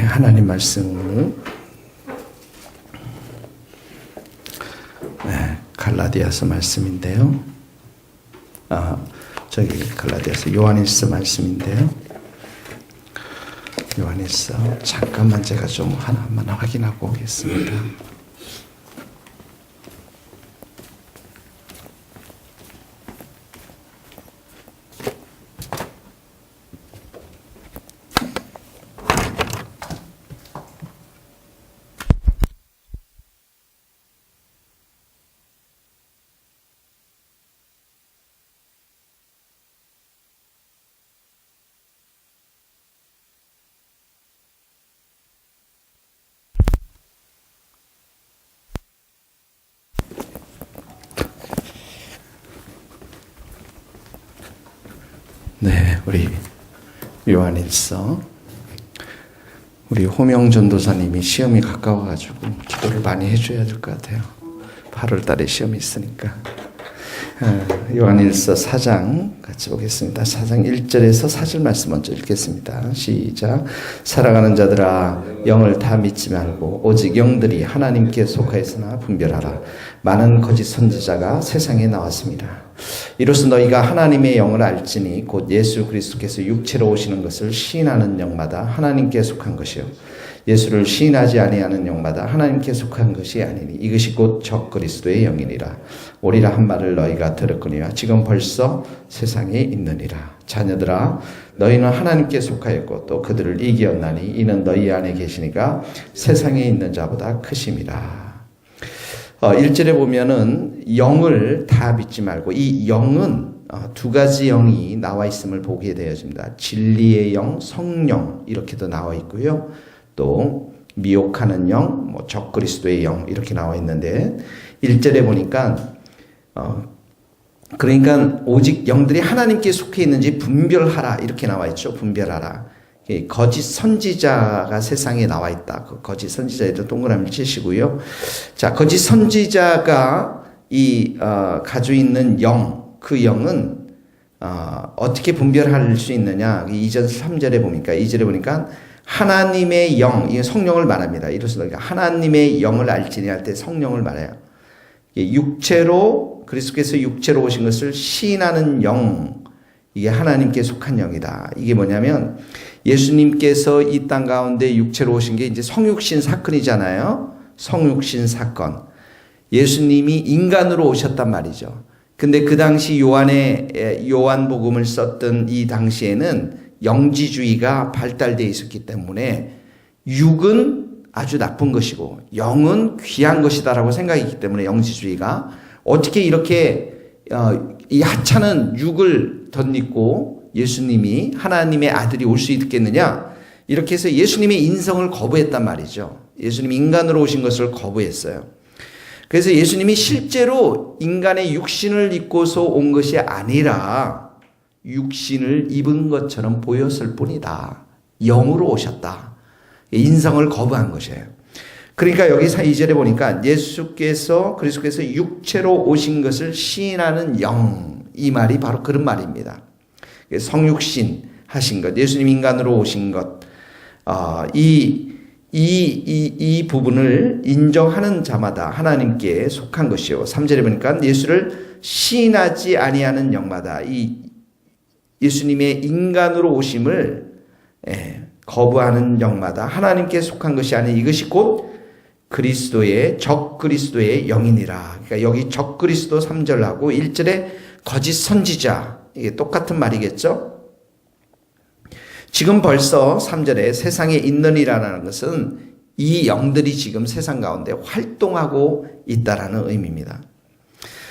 하나님 말씀을 갈라디아서 말씀인데요. 갈라디아서 요한일서 말씀인데요. 요한일서 잠깐만 제가 좀 하나만 확인하고 오겠습니다. 네, 우리 요한일서 우리 호명 전도사님이 시험이 가까워가지고 기도를 많이 해줘야 될 것 같아요. 8월 달에 시험이 있으니까. 요한일서 4장 같이 보겠습니다. 4장 1절에서 4절 말씀 먼저 읽겠습니다. 시작. 사랑하는 자들아, 영을 다 믿지 말고 오직 영들이 하나님께 속하였으나 분별하라. 많은 거짓 선지자가 세상에 나왔습니다. 이로써 너희가 하나님의 영을 알지니 곧 예수 그리스도께서 육체로 오시는 것을 시인하는 영마다 하나님께 속한 것이요 예수를 시인하지 아니하는 영마다 하나님께 속한 것이 아니니 이것이 곧 적 그리스도의 영이니라. 오리라 한 말을 너희가 들었거니와 지금 벌써 세상에 있느니라. 자녀들아, 너희는 하나님께 속하였고 또 그들을 이기었나니 이는 너희 안에 계시니가 세상에 있는 자보다 크심이라. 1절에 보면은 영을 다 믿지 말고, 이 영은 두 가지 영이 나와 있음을 보게 되어집니다. 진리의 영, 성령 이렇게도 나와 있고요. 또 미혹하는 영, 적그리스도의 영 이렇게 나와 있는데 1절에 보니까 그러니까 오직 영들이 하나님께 속해 있는지 분별하라 이렇게 나와 있죠. 분별하라. 거짓 선지자가 세상에 나와 있다. 그 거짓 선지자에도 동그라미를 치시고요. 자, 거짓 선지자가 가지고 있는 영, 그 영은 어떻게 분별할 수 있느냐? 2절 3절에 보니까 2절에 보니까 하나님의 영, 이게 성령을 말합니다. 이로써 너희가 하나님의 영을 알지니 할 때 성령을 말해요. 육체로 그리스도께서 육체로 오신 것을 시인하는 영, 이게 하나님께 속한 영이다. 이게 뭐냐면 예수님께서 이 땅 가운데 육체로 오신 게 이제 성육신 사건이잖아요. 성육신 사건. 예수님이 인간으로 오셨단 말이죠. 근데 그 당시 요한복음을 썼던 이 당시에는 영지주의가 발달되어 있었기 때문에 육은 아주 나쁜 것이고 영은 귀한 것이다라고 생각했기 때문에 영지주의가 어떻게 이렇게 이 하찮은 육을 덧입고 예수님이 하나님의 아들이 올 수 있겠느냐, 이렇게 해서 예수님의 인성을 거부했단 말이죠. 예수님이 인간으로 오신 것을 거부했어요. 그래서 예수님이 실제로 인간의 육신을 입고서 온 것이 아니라 육신을 입은 것처럼 보였을 뿐이다. 영으로 오셨다. 인성을 거부한 것이에요. 그러니까 여기 2절에 보니까 그리스도께서 육체로 오신 것을 시인하는 영, 이 말이 바로 그런 말입니다. 성육신 하신 것, 예수님 인간으로 오신 것, 이 부분을 인정하는 자마다 하나님께 속한 것이요. 3절에 보니까 예수를 시인하지 아니하는 영마다, 이 예수님의 인간으로 오심을 거부하는 영마다 하나님께 속한 것이 아니 이것이 곧 적 그리스도의 영이니라. 그러니까 여기 적 그리스도 3절하고 1절에 거짓 선지자, 이게 똑같은 말이겠죠? 지금 벌써 3절에 세상에 있느니라는 것은 이 영들이 지금 세상 가운데 활동하고 있다라는 의미입니다.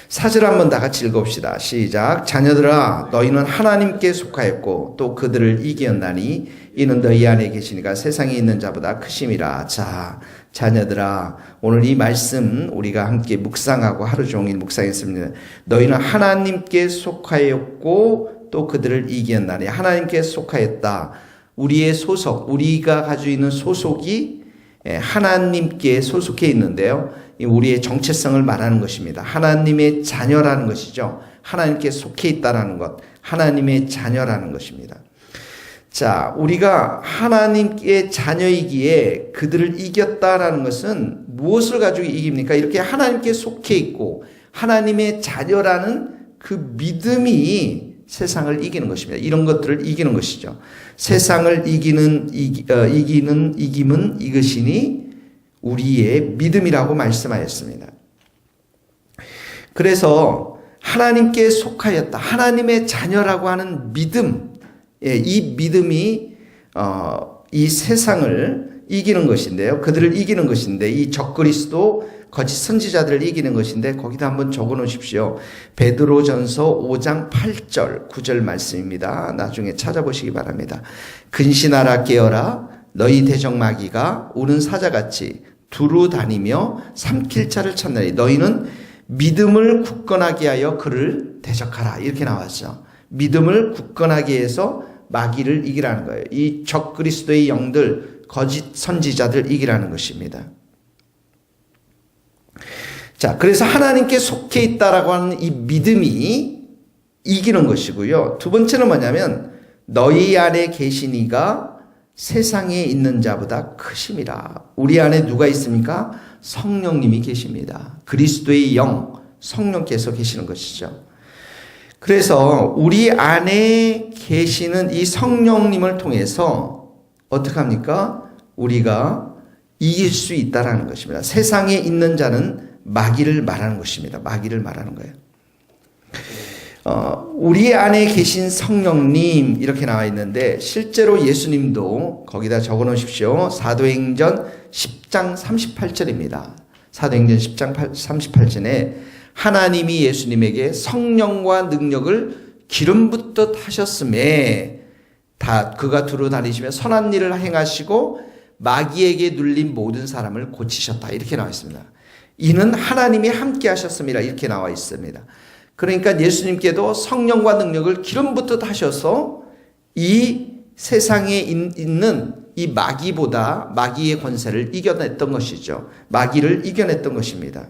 4절 한번 다 같이 읽읍시다. 시작. 자녀들아, 너희는 하나님께 속하였고 또 그들을 이기었나니 이는 너희 안에 계시니까 세상에 있는 자보다 크심이라. 자, 자녀들아, 오늘 이 말씀 우리가 함께 묵상하고 하루 종일 묵상했습니다. 너희는 하나님께 속하였고 또 그들을 이기었나니. 하나님께 속하였다. 우리의 소속, 우리가 가지고 있는 소속이 하나님께 소속해 있는데요. 우리의 정체성을 말하는 것입니다. 하나님의 자녀라는 것이죠. 하나님께 속해 있다라는 것, 하나님의 자녀라는 것입니다. 자, 우리가 하나님의 자녀이기에 그들을 이겼다라는 것은 무엇을 가지고 이깁니까? 이렇게 하나님께 속해 있고 하나님의 자녀라는 그 믿음이 세상을 이기는 것입니다. 이런 것들을 이기는 것이죠. 세상을 이기는 이김은 이것이니 우리의 믿음이라고 말씀하였습니다. 그래서 하나님께 속하였다, 하나님의 자녀라고 하는 믿음, 이 믿음이 이 세상을 이기는 것인데요. 그들을 이기는 것인데, 이 적그리스도 거짓 선지자들을 이기는 것인데, 거기다 한번 적어 놓으십시오. 베드로전서 5장 8절 9절 말씀입니다. 나중에 찾아보시기 바랍니다. 근신하라 깨어라, 너희 대적마귀가 우는 사자같이 두루 다니며 삼킬 자를 찾나니 너희는 믿음을 굳건하게 하여 그를 대적하라. 이렇게 나왔죠. 믿음을 굳건하게 해서 마귀를 이기라는 거예요. 이 적그리스도의 영들, 거짓 선지자들 이기라는 것입니다. 자, 그래서 하나님께 속해 있다라고 하는 이 믿음이 이기는 것이고요. 두 번째는 뭐냐면 너희 안에 계신 이가 세상에 있는 자보다 크심이라. 우리 안에 누가 있습니까? 성령님이 계십니다. 그리스도의 영, 성령께서 계시는 것이죠. 그래서 우리 안에 계시는 이 성령님을 통해서 어떻게 합니까? 우리가 이길 수 있다라는 것입니다. 세상에 있는 자는 마귀를 말하는 것입니다. 마귀를 말하는 거예요. 우리 안에 계신 성령님 이렇게 나와 있는데 실제로 예수님도 거기다 적어 놓으십시오. 사도행전 10장 38절입니다. 사도행전 10장 38절에 하나님이 예수님에게 성령과 능력을 기름 붓듯 하셨음에 다 그가 두루 다니시며 선한 일을 행하시고 마귀에게 눌린 모든 사람을 고치셨다. 이렇게 나와 있습니다. 이는 하나님이 함께 하셨습니다. 이렇게 나와 있습니다. 그러니까 예수님께도 성령과 능력을 기름 붓듯 하셔서 이 세상에 있는 이 마귀보다 마귀의 권세를 이겨냈던 것이죠. 마귀를 이겨냈던 것입니다.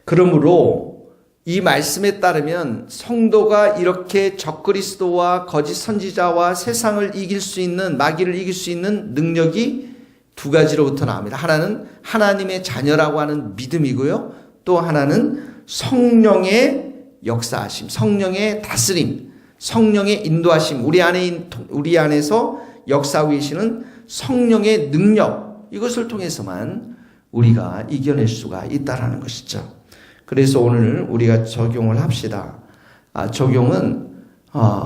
그러므로 이 말씀에 따르면 성도가 이렇게 적그리스도와 거짓 선지자와 세상을 이길 수 있는, 마귀를 이길 수 있는 능력이 두 가지로부터 나옵니다. 하나는 하나님의 자녀라고 하는 믿음이고요. 또 하나는 성령의 역사하심, 성령의 다스림, 성령의 인도하심, 우리 안에서 역사하고 계시는 성령의 능력, 이것을 통해서만 우리가 이겨낼 수가 있다라는 것이죠. 그래서 오늘 우리가 적용을 합시다. 적용은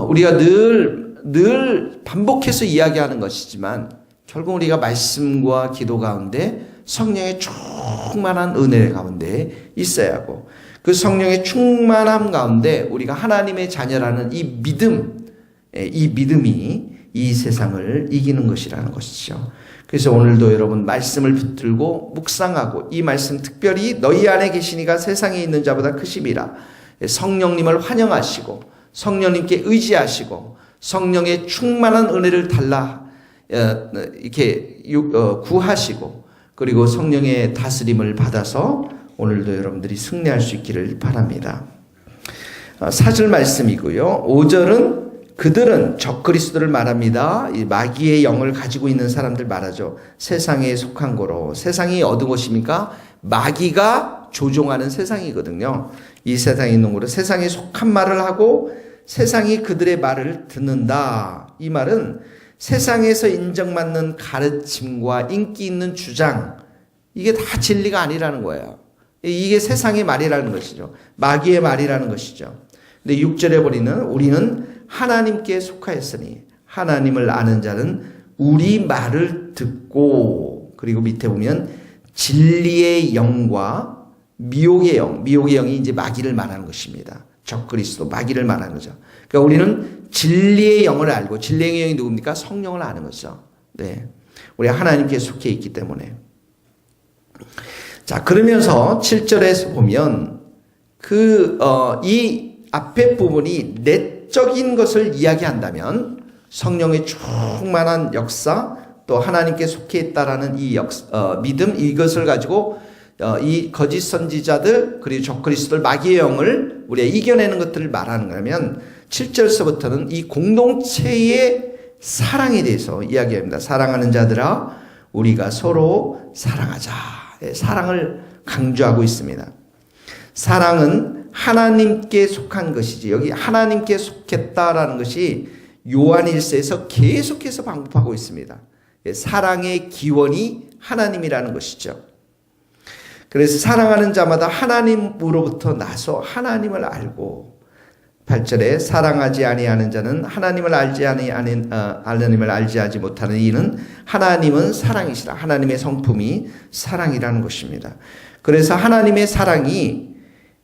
우리가 늘 반복해서 이야기하는 것이지만 결국 우리가 말씀과 기도 가운데 성령의 충만한 은혜 가운데 있어야 하고, 그 성령의 충만함 가운데 우리가 하나님의 자녀라는 이 믿음, 이 믿음이 이 세상을 이기는 것이라는 것이죠. 그래서 오늘도 여러분 말씀을 붙들고 묵상하고, 이 말씀 특별히 너희 안에 계신 이가 세상에 있는 자보다 크심이라, 성령님을 환영하시고 성령님께 의지하시고 성령의 충만한 은혜를 이렇게 구하시고, 그리고 성령의 다스림을 받아서 오늘도 여러분들이 승리할 수 있기를 바랍니다. 4절 말씀이고요. 5절은 그들은 적그리스도를 말합니다. 이 마귀의 영을 가지고 있는 사람들 말하죠. 세상에 속한 거로. 세상이 어떤 것입니까? 마귀가 조종하는 세상이거든요. 이 세상에 있는 거로 세상에 속한 말을 하고 세상이 그들의 말을 듣는다. 이 말은 세상에서 인정받는 가르침과 인기 있는 주장, 이게 다 진리가 아니라는 거예요. 이게 세상의 말이라는 것이죠. 마귀의 말이라는 것이죠. 근데 6절에 보니는 우리는 하나님께 속하였으니 하나님을 아는 자는 우리 말을 듣고, 그리고 밑에 보면 진리의 영과 미혹의 영, 미혹의 영이 이제 마귀를 말하는 것입니다. 적그리스도, 마귀를 말하는 거죠. 그러니까 우리는 진리의 영을 알고, 진리의 영이 누굽니까? 성령을 아는 거죠. 네, 우리 하나님께 속해 있기 때문에. 자, 그러면서 7절에서 보면 이 앞에 부분이 내적인 것을 이야기한다면 성령의 충만한 역사, 또 하나님께 속해 있다라는 이 믿음, 이것을 가지고 이 거짓 선지자들, 그리고 적그리스도들, 마귀의 영을 우리가 이겨내는 것들을 말하는 거라면 7절서부터는 이 공동체의 사랑에 대해서 이야기합니다. 사랑하는 자들아, 우리가 서로 사랑하자. 사랑을 강조하고 있습니다. 사랑은 하나님께 속한 것이지, 여기 하나님께 속했다라는 것이 요한일서에서 계속해서 반복하고 있습니다. 사랑의 기원이 하나님이라는 것이죠. 그래서 사랑하는 자마다 하나님으로부터 나서 하나님을 알고, 8절에 사랑하지 아니하는 자는 하나님을 알지 못하는 이는 하나님은 사랑이시라. 하나님의 성품이 사랑이라는 것입니다. 그래서 하나님의 사랑이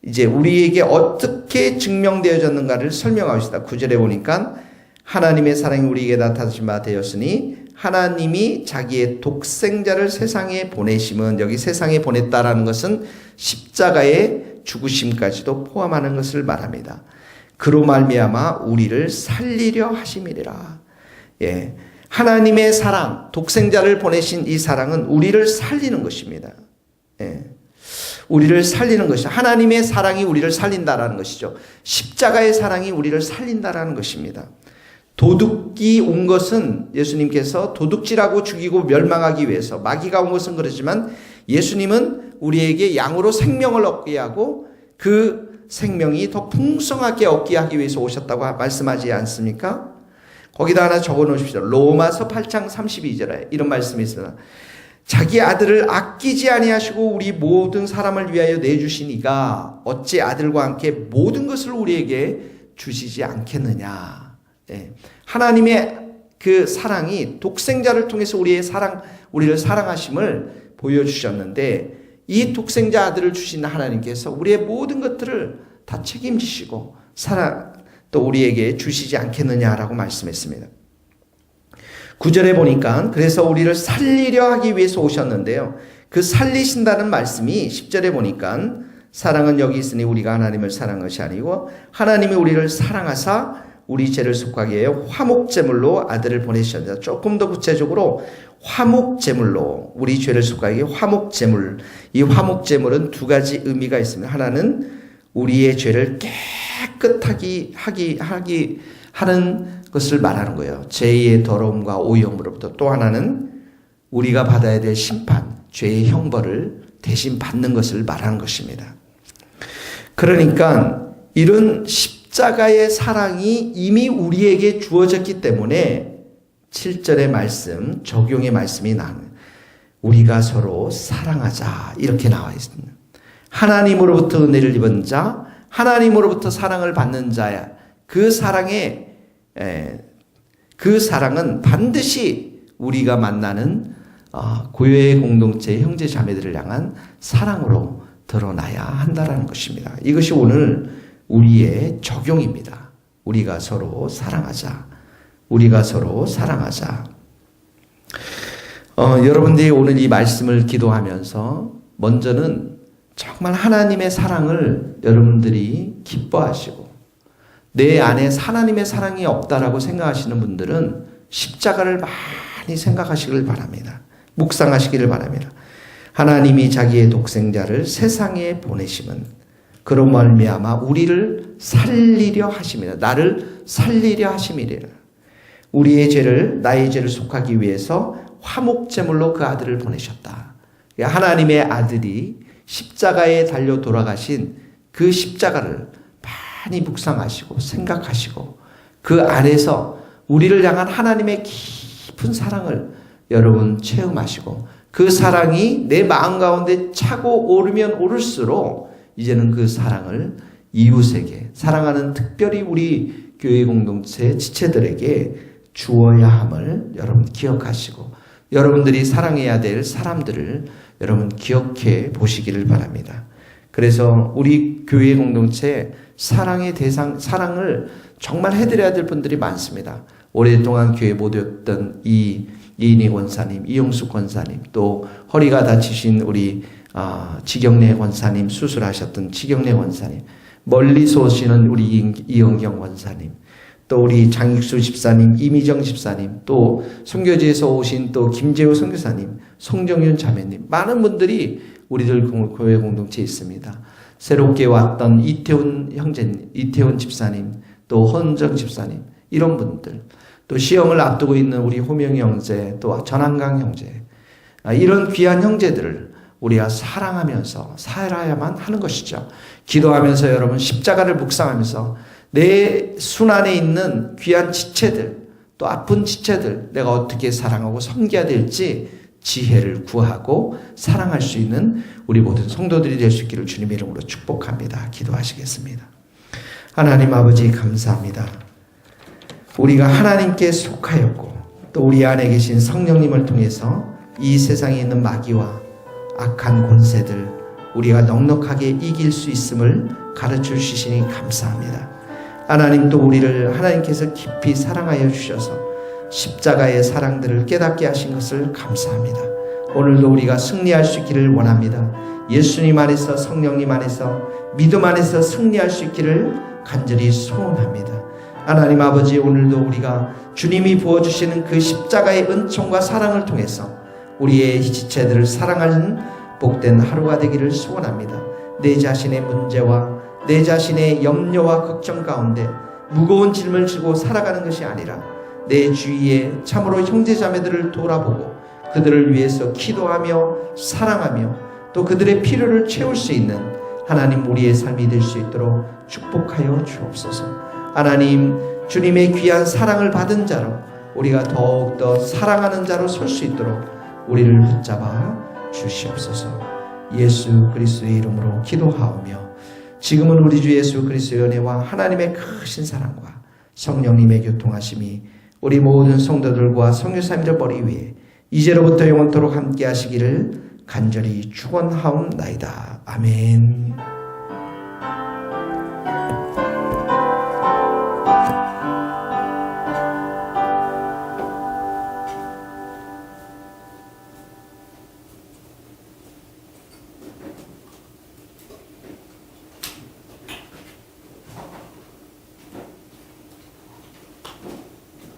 이제 우리에게 어떻게 증명되어졌는가를 설명하고 있습니다. 9절에 보니까 하나님의 사랑이 우리에게 나타나신 바 되었으니 하나님이 자기의 독생자를 세상에 보내심은, 여기 세상에 보냈다라는 것은 십자가의 죽으심까지도 포함하는 것을 말합니다. 그로 말미암아 우리를 살리려 하심이라. 하나님의 사랑, 독생자를 보내신 이 사랑은 우리를 살리는 것입니다. 우리를 살리는 것이죠. 하나님의 사랑이 우리를 살린다라는 것이죠. 십자가의 사랑이 우리를 살린다라는 것입니다. 도둑이 온 것은, 예수님께서 도둑질하고 죽이고 멸망하기 위해서, 마귀가 온 것은 그렇지만 예수님은 우리에게 양으로 생명을 얻게 하고 그 생명이 더 풍성하게 얻게 하기 위해서 오셨다고 말씀하지 않습니까? 거기다 하나 적어 놓으십시오. 로마서 8장 32절에 이런 말씀이 있습니다. 자기 아들을 아끼지 아니하시고 우리 모든 사람을 위하여 내주시니가 어찌 아들과 함께 모든 것을 우리에게 주시지 않겠느냐. 하나님의 그 사랑이 독생자를 통해서 우리를 사랑하심을 보여주셨는데, 이 독생자 아들을 주신 하나님께서 우리의 모든 것들을 다 책임지시고 또 우리에게 주시지 않겠느냐라고 말씀했습니다. 9절에 보니까 그래서 우리를 살리려 하기 위해서 오셨는데요. 그 살리신다는 말씀이 10절에 보니까 사랑은 여기 있으니 우리가 하나님을 사랑한 것이 아니고 하나님이 우리를 사랑하사 우리 죄를 속하게 해요 화목제물로 아들을 보내주셨습니다. 조금 더 구체적으로 화목제물로 우리 죄를 속하게 화목제물, 이 화목제물은 두 가지 의미가 있습니다. 하나는 우리의 죄를 깨끗하게 하는 것을 말하는 거예요. 죄의 더러움과 오염으로부터. 또 하나는 우리가 받아야 될 심판, 죄의 형벌을 대신 받는 것을 말하는 것입니다. 그러니까 이런 십자가의 사랑이 이미 우리에게 주어졌기 때문에 7절의 말씀, 적용의 말씀이 나는 우리가 서로 사랑하자 이렇게 나와 있습니다. 하나님으로부터 은혜를 입은 자, 하나님으로부터 사랑을 받는 자야. 그 사랑은 반드시 우리가 만나는 교회 공동체의 형제 자매들을 향한 사랑으로 드러나야 한다는 것입니다. 이것이 오늘 우리의 적용입니다. 우리가 서로 사랑하자. 우리가 서로 사랑하자. 여러분들이 오늘 이 말씀을 기도하면서 먼저는 정말 하나님의 사랑을 여러분들이 기뻐하시고, 내 안에 하나님의 사랑이 없다라고 생각하시는 분들은 십자가를 많이 생각하시길 바랍니다. 묵상하시기를 바랍니다. 하나님이 자기의 독생자를 세상에 보내심은 그로 말미암아 우리를 살리려 하심이라. 나를 살리려 하심이라. 우리의 죄를, 나의 죄를 속하기 위해서 화목제물로 그 아들을 보내셨다. 하나님의 아들이 십자가에 달려 돌아가신 그 십자가를 많이 묵상하시고 생각하시고 그 안에서 우리를 향한 하나님의 깊은 사랑을 여러분 체험하시고, 그 사랑이 내 마음 가운데 차고 오르면 오를수록 이제는 그 사랑을 이웃에게, 사랑하는 특별히 우리 교회 공동체 지체들에게 주어야 함을 여러분 기억하시고, 여러분들이 사랑해야 될 사람들을 여러분 기억해 보시기를 바랍니다. 그래서 우리 교회 공동체 사랑의 대상, 사랑을 정말 해드려야 될 분들이 많습니다. 오랫동안 교회 못 왔던 이인희 권사님, 이용숙 권사님, 또 허리가 다치신 우리 지경래 권사님, 수술하셨던 지경래 권사님, 멀리서 오시는 우리 이영경 권사님, 또 우리 장익수 집사님, 이미정 집사님, 또 선교지에서 오신 또 김재호 선교사님, 송정윤 자매님, 많은 분들이 우리들 교회 공동체에 있습니다. 새롭게 왔던 이태훈 형제님, 이태훈 집사님, 또 헌정 집사님, 이런 분들, 또 시험을 앞두고 있는 우리 호명 형제, 또 전한강 형제, 이런 귀한 형제들을 우리가 사랑하면서 살아야만 하는 것이죠. 기도하면서 여러분 십자가를 묵상하면서 내 순안에 있는 귀한 지체들, 또 아픈 지체들 내가 어떻게 사랑하고 섬겨야 될지 지혜를 구하고 사랑할 수 있는 우리 모든 성도들이 될 수 있기를 주님의 이름으로 축복합니다. 기도하시겠습니다. 하나님 아버지 감사합니다. 우리가 하나님께 속하였고 또 우리 안에 계신 성령님을 통해서 이 세상에 있는 마귀와 악한 권세들 우리가 넉넉하게 이길 수 있음을 가르쳐 주시니 감사합니다. 하나님 또 우리를 하나님께서 깊이 사랑하여 주셔서 십자가의 사랑들을 깨닫게 하신 것을 감사합니다. 오늘도 우리가 승리할 수 있기를 원합니다. 예수님 안에서 성령님 안에서 믿음 안에서 승리할 수 있기를 간절히 소원합니다. 하나님 아버지 오늘도 우리가 주님이 부어주시는 그 십자가의 은총과 사랑을 통해서 우리의 지체들을 사랑하는 복된 하루가 되기를 소원합니다. 내 자신의 문제와 내 자신의 염려와 걱정 가운데 무거운 짐을 지고 살아가는 것이 아니라 내 주위에 참으로 형제자매들을 돌아보고 그들을 위해서 기도하며 사랑하며 또 그들의 필요를 채울 수 있는 하나님 우리의 삶이 될 수 있도록 축복하여 주옵소서. 하나님 주님의 귀한 사랑을 받은 자로 우리가 더욱더 사랑하는 자로 설 수 있도록 우리를 붙잡아 주시옵소서. 예수 그리스도의 이름으로 기도하오며 지금은 우리 주 예수 그리스도의 은혜와 하나님의 크신 사랑과 성령님의 교통하심이 우리 모든 성도들과 선교사님들 머리 위에 이제로부터 영원토록 함께 하시기를 간절히 축원하옵나이다. 아멘.